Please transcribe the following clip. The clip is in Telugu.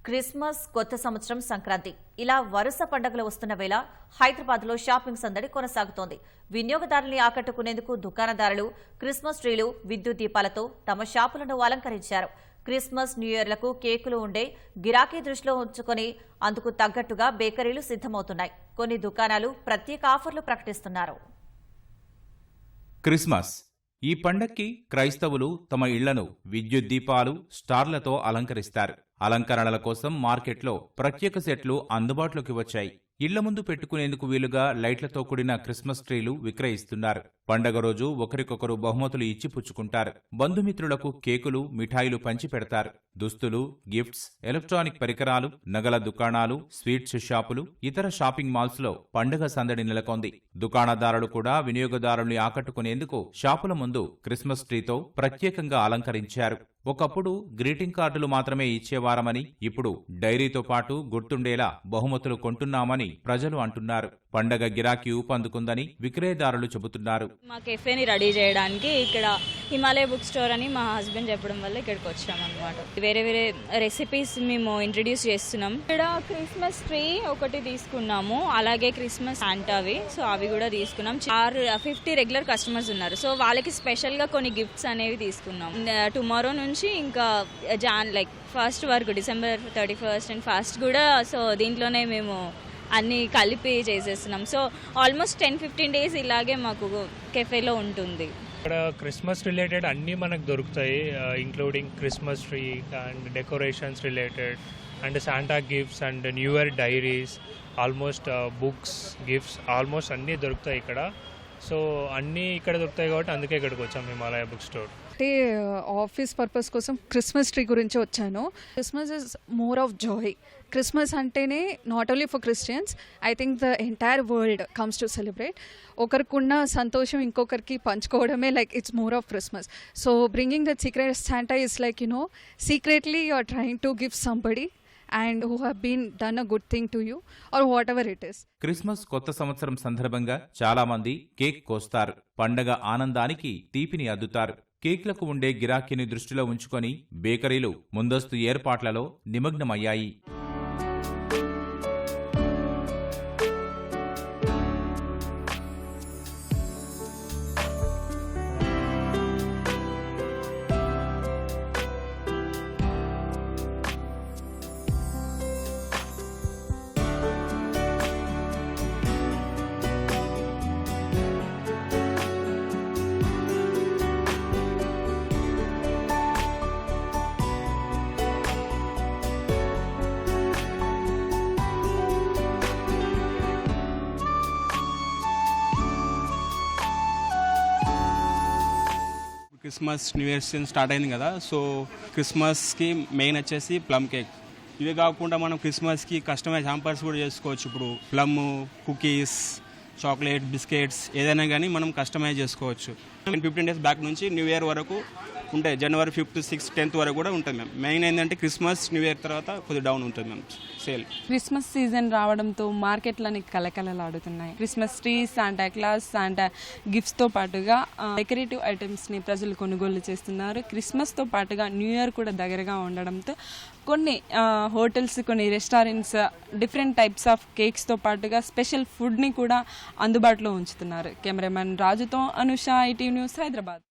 క్రిస్మస్, కొత్త సంవత్సరం, సంక్రాంతి ఇలా వరుస పండుగలు వస్తున్న వేళ హైదరాబాద్లో షాపింగ్ సందడి కొనసాగుతోంది. వినియోగదారుల్ని ఆకట్టుకునేందుకు దుకాణదారులు క్రిస్మస్ ట్రీలు, విద్యుత్ దీపాలతో తమ షాపులను అలంకరించారు. క్రిస్మస్, న్యూ ఇయర్లకు కేకులు ఉండే గిరాకీ దృష్టిలో ఉంచుకొని అందుకు తగ్గట్టుగా బేకరీలు సిద్ధమవుతున్నాయి. కొన్ని దుకాణాలు ప్రత్యేక ఆఫర్లు ప్రకటిస్తున్నారు. క్రిస్మస్ ఈ పండక్కి క్రైస్తవులు తమ ఇళ్లను విద్యుత్ దీపాలు, స్టార్లతో అలంకరిస్తారు. అలంకరణల కోసం మార్కెట్లో ప్రత్యేక సెట్లు అందుబాటులోకి వచ్చాయి. ఇళ్ల ముందు పెట్టుకునేందుకు వీలుగా లైట్లతో కూడిన క్రిస్మస్ ట్రీలు విక్రయిస్తున్నారు. పండగ రోజు ఒకరికొకరు బహుమతులు ఇచ్చి పుచ్చుకుంటారు. బంధుమిత్రులకు కేకులు, మిఠాయిలు పంచి పెడతారు. దుస్తులు, గిఫ్ట్స్, ఎలక్ట్రానిక్ పరికరాలు, నగల దుకాణాలు, స్వీట్స్ షాపులు, ఇతర షాపింగ్ మాల్స్ లో పండుగ సందడి నెలకొంది. దుకాణదారులు కూడా వినియోగదారుల్ని ఆకట్టుకునేందుకు షాపుల ముందు క్రిస్మస్ ట్రీతో ప్రత్యేకంగా అలంకరించారు. ఒకప్పుడు గ్రీటింగ్ కార్డులు మాత్రమే ఇచ్చేవారమని, ఇప్పుడు డైరీతో పాటు గుర్తుండేలా బహుమతులు కొంటున్నామని ప్రజలు అంటున్నారు. పండగ గిరాకీ ఊపందుకుందని విక్రయదారులు చెబుతున్నారు. మా కెఫేని రెడీ చేయడానికి ఇక్కడ హిమాలయ బుక్ స్టోర్ అని మా హస్బెండ్ చెప్పడం వల్ల ఇక్కడికి వచ్చామన్నమాట. వేరే వేరే రెసిపీస్ మేము ఇంట్రడ్యూస్ చేస్తున్నాం. ఇక్కడ క్రిస్మస్ ట్రీ ఒకటి తీసుకున్నాము, అలాగే క్రిస్మస్ శాంటావి, సో అవి కూడా తీసుకున్నాం. 50 రెగ్యులర్ కస్టమర్స్ ఉన్నారు, సో వాళ్ళకి స్పెషల్ గా కొన్ని గిఫ్ట్స్ అనేవి తీసుకున్నాం. టుమారో నుంచి ఇంకా ఫస్ట్ వరకు డిసెంబర్ 31 అండ్ ఫస్ట్ కూడా, సో దీంట్లోనే మేము అన్నీ కలిపి చేసేస్తున్నాం. సో ఆల్మోస్ట్ 10-15 డేస్ ఇలాగే మాకు కెఫేలో ఉంటుంది. ఇక్కడ క్రిస్మస్ రిలేటెడ్ అన్నీ మనకు దొరుకుతాయి, including Christmas tree and decorations related and Santa gifts and new year diaries, almost books, gifts almost అన్నీ దొరుకుతాయి ఇక్కడ. సో అన్నీ ఇక్కడ దొరుకుతాయి కాబట్టి అందుకే ఇక్కడికి వచ్చాం హిమాలయ బుక్ స్టోర్. అంటే ఆఫీస్ పర్పస్ కోసం క్రిస్మస్ ట్రీ గురించి వచ్చాను. Christmas is more of joy. Christmas అంటేనే not only for Christians, I think the entire world comes to celebrate. ఒకరికున్న సంతోషం ఇంకొకరికి పంచుకోవడమే it's more of Christmas. So bringing that secret Santa is secretly you are trying to give somebody and who have been done a good thing to you or whatever it is. Christmas, కొత్త సంవత్సరం సందర్భంగా చాలా మంది కేక్ కోస్తారు. పండగ ఆనందానికి తీపిని అద్దుతారు. కేక్లకు ఉండే గిరాకీని దృష్టిలో ఉంచుకొని బేకరీలు ముందస్తు ఏర్పాట్లలో నిమగ్నమయ్యాయి. Christmas, new year season start అయింది కదా, సో క్రిస్మస్కి మెయిన్ వచ్చేసి ప్లమ్ కేక్. ఇవే కాకుండా మనం క్రిస్మస్కి కస్టమైజ్ హ్యాంపర్స్ కూడా చేసుకోవచ్చు. ఇప్పుడు ప్లమ్, కుకీస్, చాక్లెట్, బిస్కెట్స్ ఏదైనా కానీ మనం కస్టమైజ్ చేసుకోవచ్చు. 15 డేస్ బ్యాక్ నుంచి న్యూ ఇయర్ వరకు ఉంటాయి. జనవరి 5th, 6th, 10th వరకు కూడా ఉంటుంది మ్యామ్. మెయిన్ ఏంటంటే క్రిస్మస్, న్యూ ఇయర్ తర్వాత కొద్దిగా డౌన్ ఉంటుంది మ్యామ్ సేల్. క్రిస్మస్ సీజన్ రావడంతో మార్కెట్లని కలకలలాడుతున్నాయి. Christmas tree, Santa Claus, Santa గిఫ్ట్స్తో పాటుగా డెకరేటివ్ ఐటమ్స్ని ప్రజలు కొనుగోలు చేస్తున్నారు. క్రిస్మస్తో పాటుగా న్యూ ఇయర్ కూడా దగ్గరగా ఉండడంతో కొన్ని హోటల్స్, కొన్ని రెస్టారెంట్స్ డిఫరెంట్ టైప్స్ ఆఫ్ కేక్స్తో పాటుగా స్పెషల్ ఫుడ్ని కూడా అందుబాటులో ఉంచుతున్నారు. కెమెరామెన్ రాజుతో అనుష, ITV న్యూస్, హైదరాబాద్.